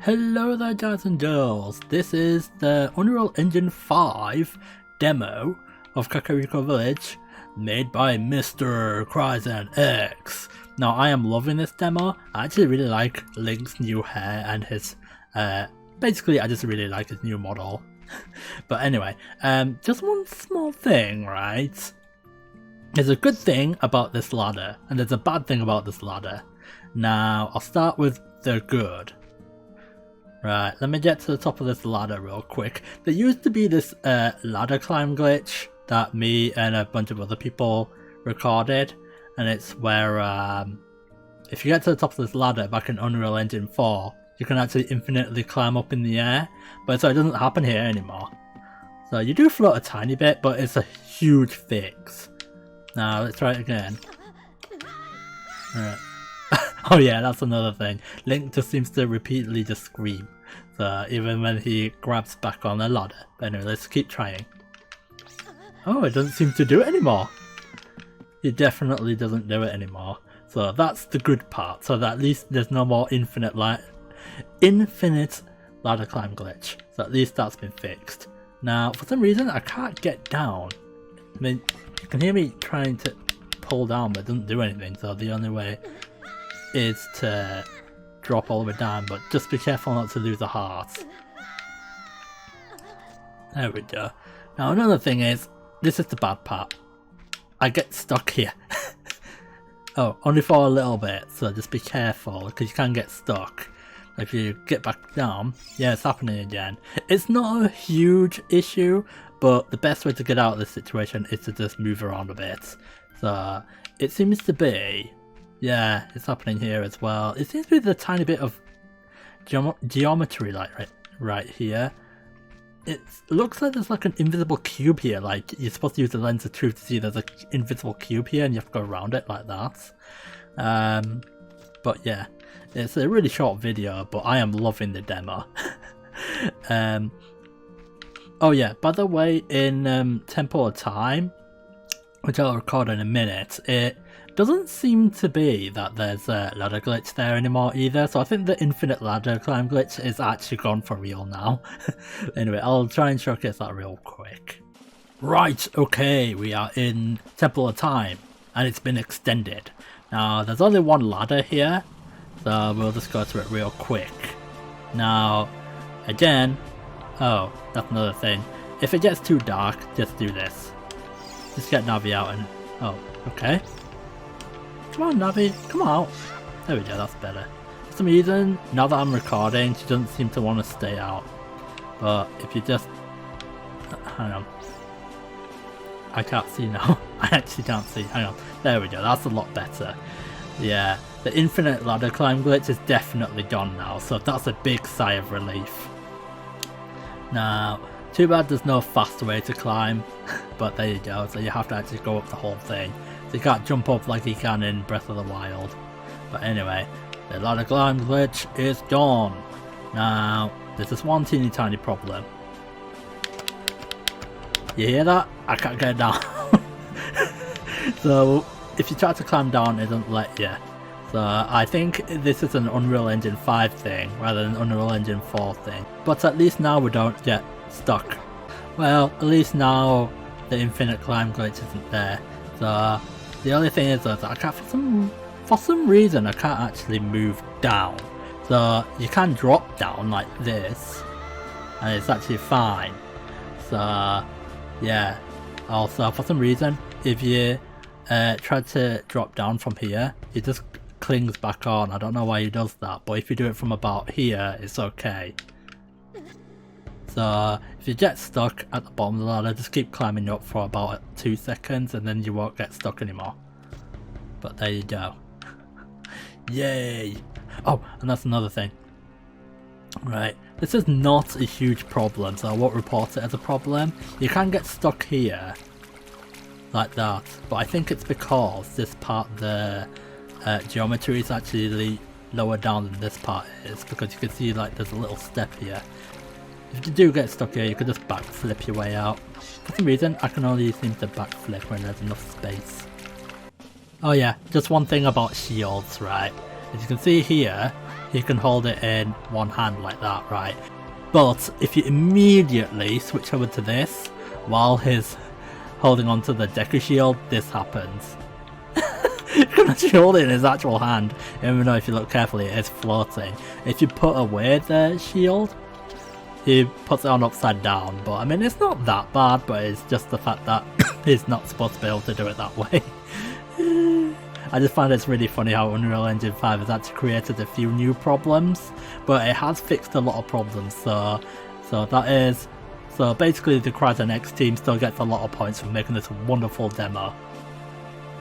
Hello there guys and girls, this is the Unreal Engine 5 demo of Kakariko Village made by Mr CryzenX. Now I am loving this demo. I actually really like Link's new hair and his, basically I just really like his new model. But anyway, just one small thing, right? There's a good thing about this ladder and there's a bad thing about this ladder. Now I'll start with the good. Right, let me get to the top of this ladder real quick. There used to be this ladder climb glitch that me and a bunch of other people recorded, and it's where if you get to the top of this ladder back in Unreal Engine 4, you can actually infinitely climb up in the air, but so it doesn't happen here anymore. So you do float a tiny bit, but it's a huge fix. Now let's try it again. Right. Oh yeah, that's another thing. Link just seems to repeatedly just scream. So even when he grabs back on the ladder. But anyway, let's keep trying. Oh, it doesn't seem to do it anymore. It definitely doesn't do it anymore. So that's the good part. So that at least there's no more infinite ladder climb glitch. So at least that's been fixed. Now, for some reason, I can't get down. I mean, you can hear me trying to pull down, but it doesn't do anything. So the only way is to drop all the way down, but just be careful not to lose a heart. There we go. Now another thing is, this is the bad part. I get stuck here. Oh, only for a little bit, so just be careful because you can get stuck. If you get back down, yeah, it's happening again. It's not a huge issue, but the best way to get out of this situation is to just move around a bit. So it seems to be, yeah, it's happening here as well. It seems to be the tiny bit of geometry like right here. It looks like there's like an invisible cube here, like you're supposed to use the lens of truth to see there's an invisible cube here and you have to go around it like that. But yeah, it's a really short video, but I am loving the demo. Oh yeah, by the way, in Temple of Time, which I'll record in a minute, it doesn't seem to be that there's a ladder glitch there anymore either, so I think the infinite ladder climb glitch is actually gone for real now. Anyway, I'll try and showcase that real quick. Right, okay, we are in Temple of Time, and it's been extended. Now, there's only one ladder here, so we'll just go through it real quick. Now, again, oh, that's another thing. If it gets too dark, just do this. Just get Navi out and, oh, okay. Come on, Navi, come out. There we go, that's better. For some reason, now that I'm recording, she doesn't seem to want to stay out. But if you just... hang on. I can't see now. I actually can't see. Hang on. There we go, that's a lot better. Yeah, the infinite ladder climb glitch is definitely gone now, so that's a big sigh of relief. Now, too bad there's no faster way to climb, but there you go, so you have to actually go up the whole thing. So you can't jump up like you can in Breath of the Wild. But anyway, the ladder climb glitch is gone. Now, there's this one teeny tiny problem. You hear that? I can't get down. So, if you try to climb down, it doesn't let you. So, I think this is an Unreal Engine 5 thing, rather than Unreal Engine 4 thing. But at least now we don't get stuck. Well, at least now the infinite climb glitch isn't there. So, the only thing is that I can't, for some reason, I can't actually move down. So you can drop down like this, and it's actually fine. So yeah. Also, for some reason, if you try to drop down from here, it just clings back on. I don't know why he does that, but if you do it from about here, it's okay. So if you get stuck at the bottom of the ladder, just keep climbing up for about 2 seconds and then you won't get stuck anymore. But there you go. Yay! Oh, and that's another thing. Right, this is not a huge problem, so I won't report it as a problem. You can get stuck here, like that, but I think it's because this part of the geometry is actually lower down than this part is, because you can see like there's a little step here. If you do get stuck here, you can just backflip your way out. For some reason, I can only seem to backflip when there's enough space. Oh yeah, just one thing about shields, right? As you can see here, he can hold it in one hand like that, right? But if you immediately switch over to this, while he's holding onto the Deku Shield, this happens. You can actually hold it in his actual hand, even though if you look carefully it is floating. If you put away the shield, he puts it on upside down, but I mean it's not that bad, but it's just the fact that he's not supposed to be able to do it that way. I just find it's really funny how Unreal Engine 5 has actually created a few new problems, but it has fixed a lot of problems, so basically the CryZenX team still gets a lot of points for making this wonderful demo.